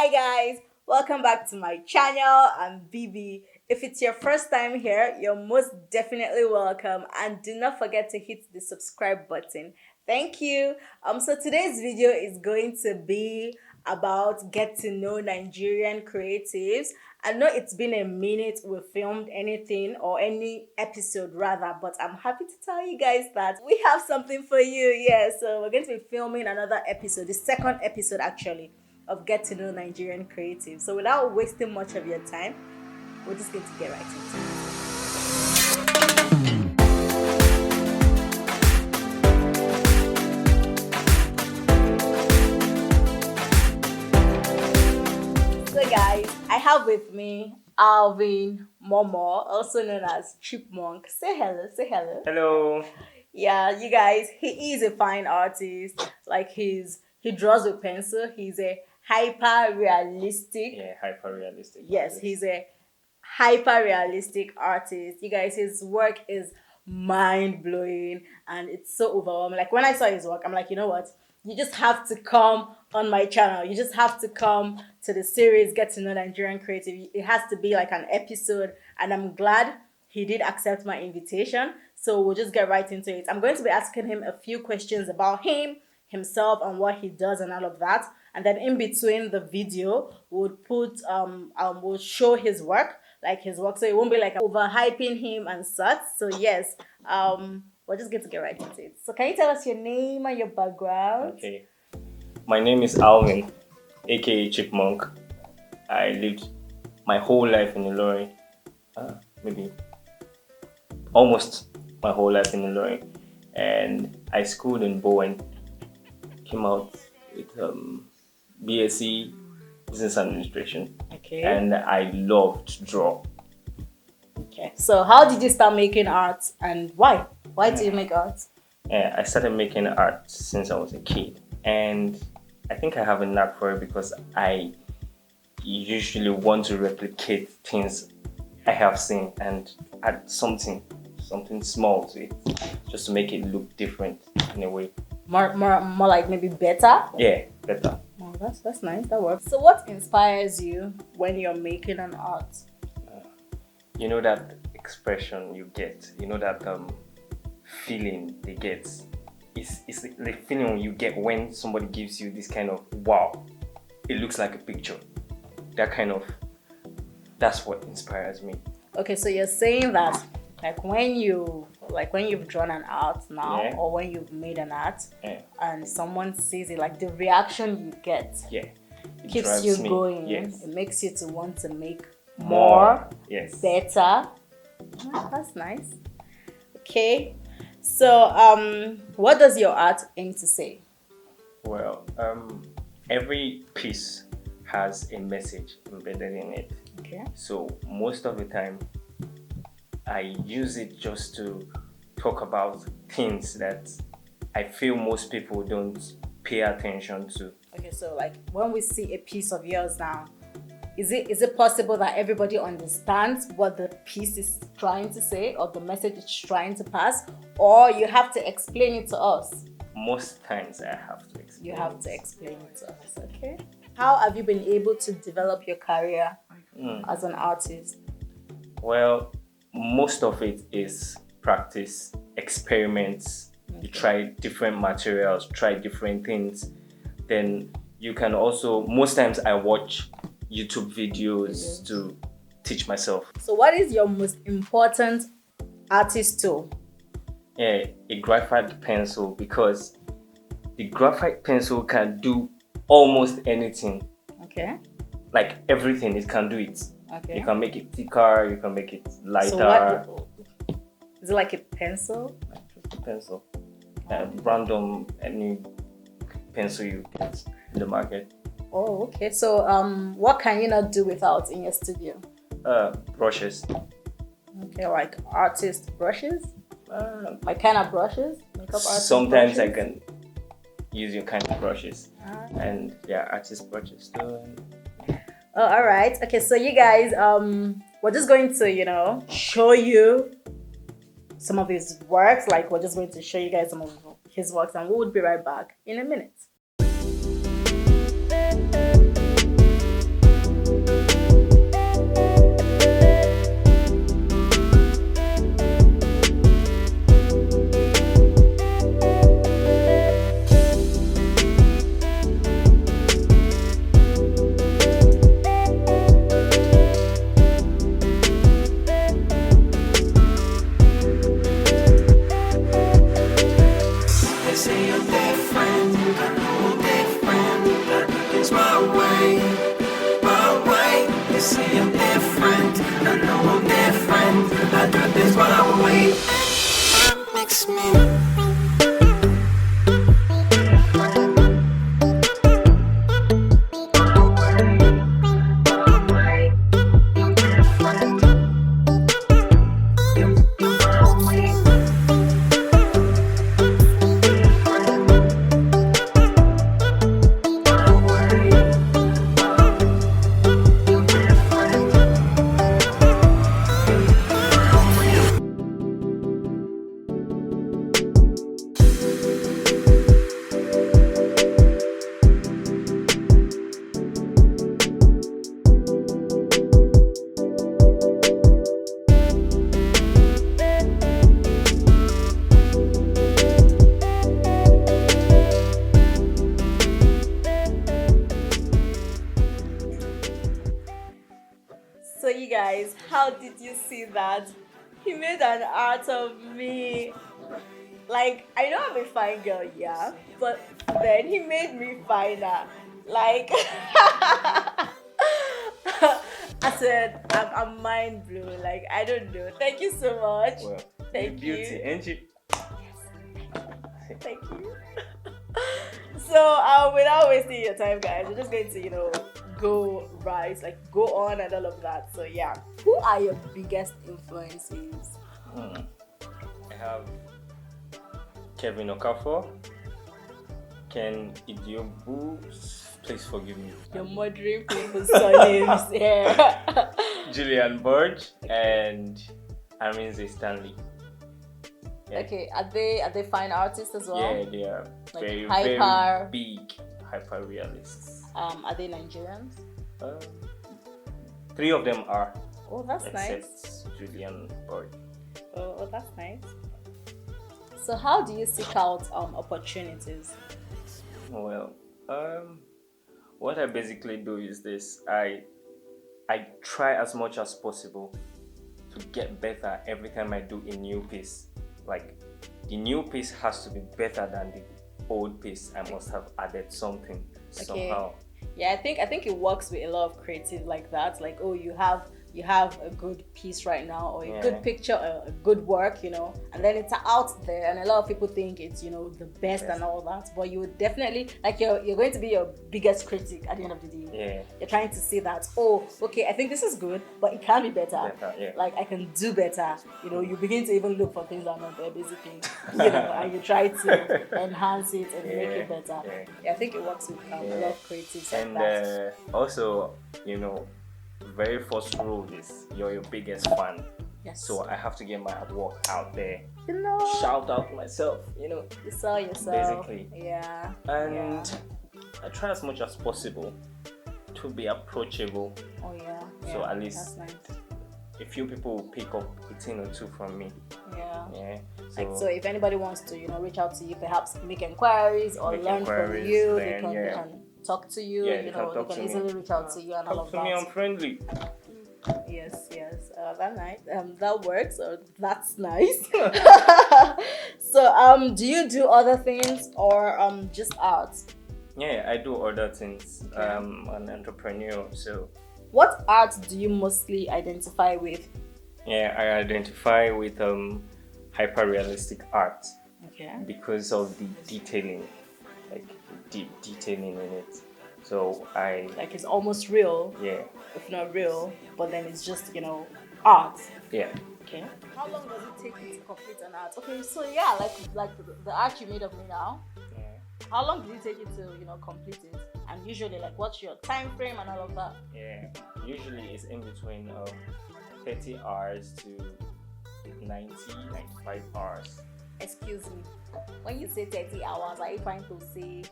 Hi guys, welcome back to my channel. I'm Bibi. If it's your first time here, you're most definitely welcome, and do not forget to hit the subscribe button. Thank you. So today's video is going to be about get to know Nigerian creatives. I know it's been a minute we filmed anything or any episode rather, but I'm happy to tell you guys that we have something for you. Yeah, so we're going to be filming another episode, the second episode actually, of get to know Nigerian creatives. So without wasting much of your time, we're just going to get right into it. So guys, I have with me Alvin Momo, also known as Chypmk. Say hello, say hello. Hello. Yeah, you guys, he is a fine artist. Like he draws with pencil. He's a hyper realistic. Yeah, hyper realistic. Yes, he's a hyper realistic artist. You guys, his work is mind blowing and it's so overwhelming. Like when I saw his work, I'm like, you know what? You just have to come on my channel. You just have to come to the series Get to Know Nigerian Creative. It has to be like an episode, and I'm glad he did accept my invitation. So we'll just get right into it. I'm going to be asking him a few questions about himself and what he does and all of that. And then in between the video, we'll show his work, like his work. So it won't be like overhyping him and such. So yes, we're just going to get right into it. So can you tell us your name and your background? Okay. My name is Alvin, aka Chypmk. I lived my whole life in Ilorin. Maybe almost my whole life in Ilorin. And I schooled in Bowen. Came out with BSc Business Administration. Okay. And I loved to draw. Okay. So how did you start making art and why? Why do you make art? I started making art since I was a kid. And I think I have a knack for it because I usually want to replicate things I have seen and add something small to it, just to make it look different in a way. More like maybe better? Yeah, better. Oh, that's nice. That works. So what inspires you when you're making an art? You know that expression you get. You know that feeling they get. It's the feeling you get when somebody gives you this kind of wow. It looks like a picture. That's what inspires me. Okay, so you're saying that when you've drawn an art now, Yeah. or when you've made an art, Yeah. and someone sees it, like the reaction you get Yeah. It keeps drives you me. going. Yes. It makes you to want to make more, Yes. better. That's nice. Okay, so what does your art aim to say? Well, every piece has a message embedded in it. Okay. So most of the time, I use it just to talk about things that I feel most people don't pay attention to. Okay, so like when we see a piece of yours now, is it possible that everybody understands what the piece is trying to say or the message it's trying to pass, or you have to explain it to us? Most times I have to explain. You have to explain it to us, okay? How have you been able to develop your career as an artist? Well, most of it is practice, experiments. You try different materials, try different things. Then you can also, most times I watch YouTube videos to teach myself. So what is your most important artist tool? Yeah, a graphite pencil, because the graphite pencil can do almost anything. Okay. Like everything, it can do it. Okay. You can make it thicker, you can make it lighter. So what is it, like a pencil? Just a pencil. Random, any pencil you get in the market. Oh, okay. So what can you not do without in your studio? Brushes. Okay, like artist brushes? Like kind of brushes? Makeup artist Sometimes brushes? I can use your kind of brushes. And yeah, artist brushes too. Oh, all right. Okay, so you guys, we're just going to, show you some of his works. Like we're just going to show you guys some of his works, and we will be right back in a minute. just me. So you guys, how did you see that? He made an art of me. Like, I know I'm a fine girl, yeah, but then he made me finer. Like, I said, I'm mind blown. Like, I don't know. Thank you so much. Well, Thank beauty, you. ain't she? Thank you. So, without wasting your time, guys, we're just going to, go right, like go on and all of that. So, yeah, who are your biggest influences? I have Kevin Okafor, Ken Idiobu, please forgive me. You're murdering people's surnames here. Julian Burge and Arinze Stanley. Yeah. Okay, are they fine artists as well? Yeah, they are Like very, hyper- very big hyper realists. Are they Nigerians? Um, 3 of them are, Oh, that's except nice. Julian Burge. Oh, that's nice. So, how do you seek out opportunities? Well, what I basically do is this: I try as much as possible to get better every time I do a new piece. Like, the new piece has to be better than the old piece. I must have added something somehow. Yeah, I think it works with a lot of creative like that. Like, oh, you have a good piece right now, or a good picture, a good work, and then it's out there, and a lot of people think it's the best and all that. But you would definitely, like, you're going to be your biggest critic at the end of the day. Yeah. You're trying to see that, oh, okay, I think this is good, but it can be better. Like, I can do better. You begin to even look for things that are not there, basically. And you try to enhance it and make it better. Yeah, I think it works with a lot of creatives like And that. also, very first rule is you're your biggest fan. Yes. So I have to get my work out there. Shout Shout out myself, You saw yourself. Basically. Yeah. And I try as much as possible to be approachable. Oh yeah. So at least that's nice. a few people will pick up a thing or two from me. Yeah. Yeah. So if anybody wants to, reach out to you, perhaps make inquiries or learn from you, they can talk to you. Yeah, they talk can to easily me. reach out to you and all Talk of to me, I'm that. friendly. Yes. That's nice. That works. Or that's nice. So do you do other things or just art? Yeah, I do other things. Okay. I'm an entrepreneur, so What art do you mostly identify with? yeah, I identify with hyper realistic art Okay. because of the detailing, like deep detailing in it. So I Like, it's almost real, yeah if not real, but then it's just art. yeah. Okay. How long does it take you to complete an art? Okay, so yeah, like the art you made of me now. How long did it take you to complete it? And usually, like, what's your time frame and all of that? Yeah, usually it's in between 30 hours to 95 hours. Excuse me. When you say 30 hours, are you trying to say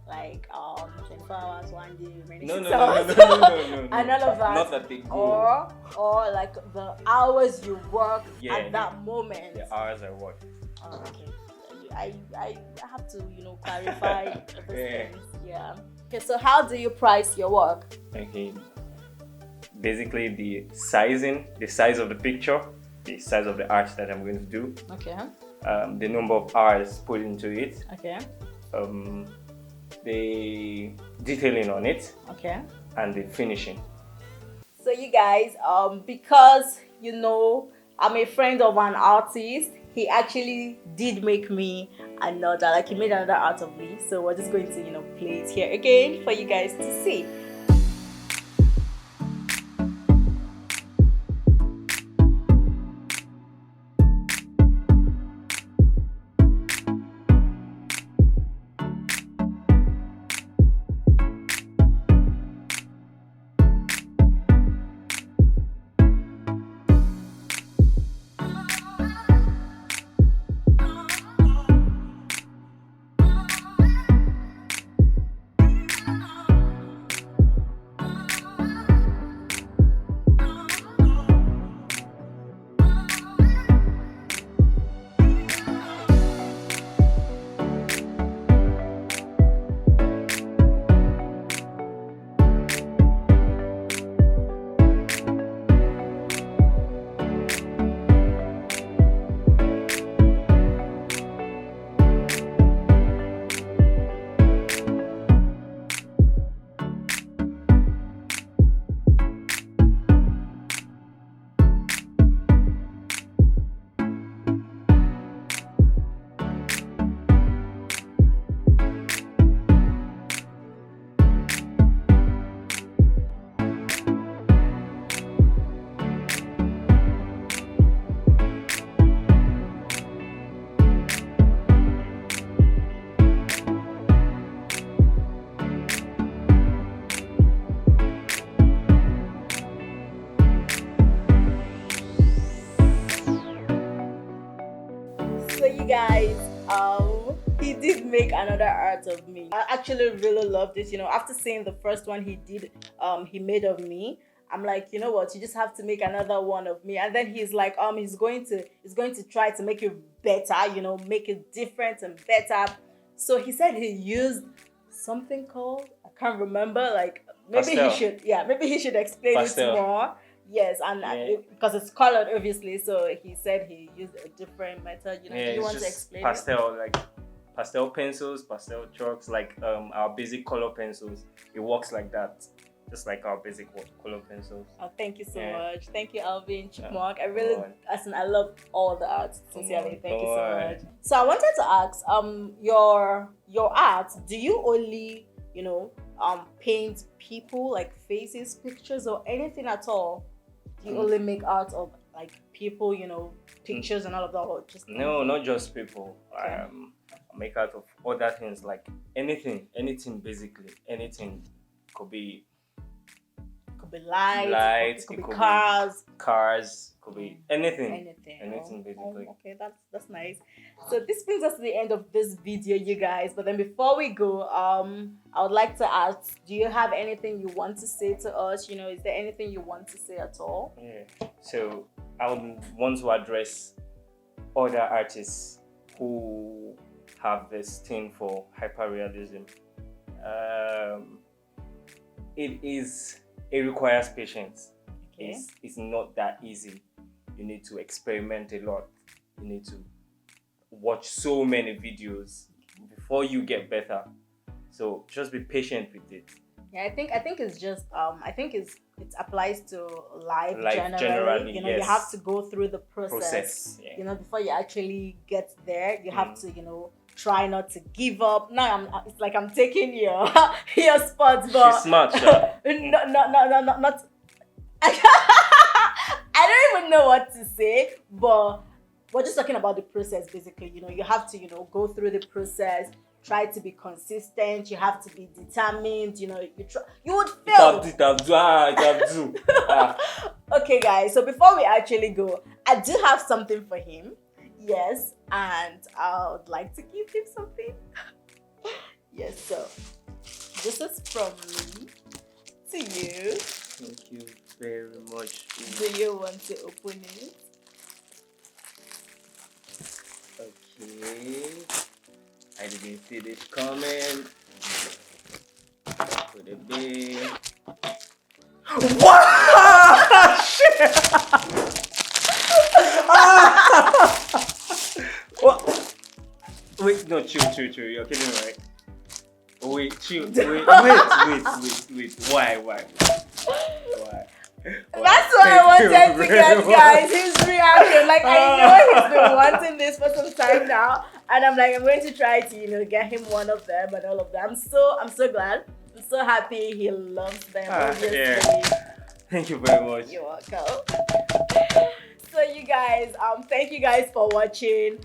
like 24 hours one day, remaining No, 6 no, hours? no. And all of that. Not that they go. Or like the hours you work Yeah, at that moment. The hours I work. Oh, okay. I have to clarify those Yeah. things. Yeah. Okay, so how do you price your work? Okay. Basically, the size of the picture, the size of the art that I'm going to do, Okay. the number of hours put into it, Okay. the detailing on it, Okay. and the finishing. So you guys, because I'm a friend of an artist, he actually did make me another, like he made another art of me. So we're just going to, play it here again for you guys to see. Guys, he did make another art of me. I actually really loved it. After seeing the first one he made of me, I'm like, you know what, you just have to make another one of me. And then he's like, he's going to try to make it better, make it different and better. So he said he used something called, I can't remember, like maybe pastel. he should explain Pastel. it more. Yes, and because it's colored, obviously, so he said he used a different method. Do you want to explain pastel, it? Like pastel pencils, pastel chalks, like our basic color pencils. It works like that, just like our basic color pencils. Oh, thank you so much. Thank you, Alvin, Chypmk. I really, I love all the art. Sincerely, thank you so much. So I wanted to ask, your art, do you only, paint people, like faces, pictures, or anything at all? Do you only make art of like people, pictures and all of that, or just no, not just people. Okay. I make art of other things, like anything basically. Anything could be lights, it could be cars, could be anything basically. Okay, that's nice. So this brings us to the end of this video, you guys. But then before we go, I would like to ask, do you have anything you want to say to us? Is there anything you want to say at all? Yeah. So I would want to address other artists who have this thing for hyperrealism. It requires patience. Okay. It's not that easy. You need to experiment a lot. You need to watch so many videos before you get better. So just be patient with it. Yeah, I think it's just it applies to life generally. You Yes. have to go through the process. Yeah. Before you actually get there, you have to try not to give up. Now it's like I'm taking your spots, but she's smart. Sure. not. I don't even know what to say, but we're just talking about the process basically. You have to go through the process. Try to be consistent. You have to be determined. You would fail. Okay, guys. So before we actually go, I do have something for him. Yes, and I would like to give him something. Yes. So this is from me to you. Thank you very much. Do you want to open it? Okay. I didn't see this comment. Put it there. What? Shit! What? Wait, no, chill. You're kidding, right? Wait, chill. Wait. Why? That's what I wanted to get, guys. His reaction. Like, I know he's been wanting this for some time now. And I'm like, I'm going to try to, get him one of them and all of that. I'm so glad. I'm so happy he loves them. Obviously. Yeah. Thank you very much. You're welcome. So you guys, thank you guys for watching.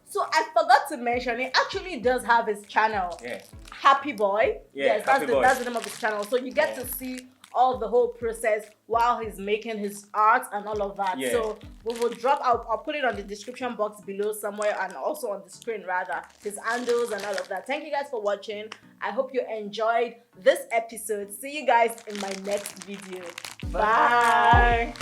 So I forgot to mention, it actually does have his channel. Yeah. Happy Boy. Yeah, Yes, Happy Boy. That's the name of his channel. So you get to see all the whole process while he's making his art and all of that. Yeah. So we will I'll put it on the description box below somewhere, and also on the screen rather, his handles and all of that. Thank you guys for watching. I hope you enjoyed this episode. See you guys in my next video. Bye.